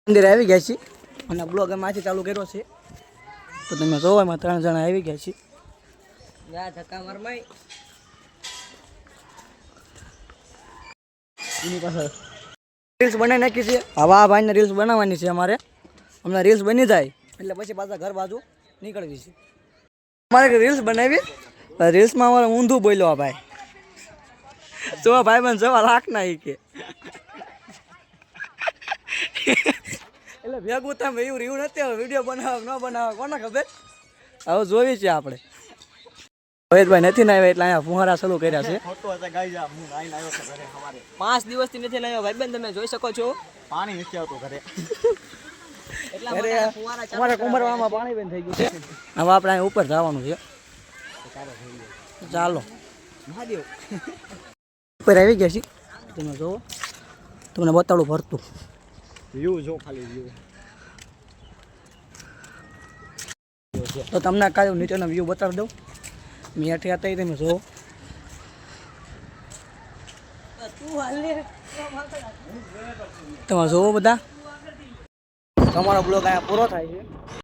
મંદિર આવી ગયા છીએ અને બ્લોગ એમાંથી ચાલુ કર્યો છે તો તમે જોવો એમાં 3 જણા આવી ગયા છીએ. ધક્કા મારમાય એની પાસે રીલ્સ બનાવી નાખી છે. હવે આ ભાઈને રીલ્સ બનાવવાની છે અમારે. હમણાં રીલ્સ બની જાય એટલે પછી પાછા ઘર બાજુ નીકળવી છે. અમારે રીલ્સ બનાવી રીલ્સમાં અમારે ઊંધું બોલ્યો આ ભાઈ. જો ભાઈ બન જવા રાખ ના કે એટલે ભેગું તમે એવું રહ્યું નથી. હવે વિડીયો બનાવ ન બનાવે કોને ખબર. હવે જોવી છે આપણે. રોહિતભાઈ નથી ના આવ્યા એટલે અહીંયા ફુહારા ચાલુ કર્યા છે. 5 દિવસથી નથી લાવ્યો ભાઈબંધ, તમે જોઈ શકો છો. પાણી નથી આવતું ઘરે. અમારે કુંભરવામાં પાણી બંધ થઈ ગયું છે. હવે આપણે અહીંયા ઉપર જવાનું છે. ચાલો મહાદેવ ઉપર આવી ગયા છીએ. તમે જોવો તમને બતાડું ભરતું વ્યૂ જો ખાલી વ્યૂ. તો તમને કાંઈ નીચેનો વ્યૂ બતાવી દઉં. મેં હેઠે હતા તમે જોવો. તમે જોવો બધા. તમારો બ્લોગ અહીંયા પૂરો થાય છે.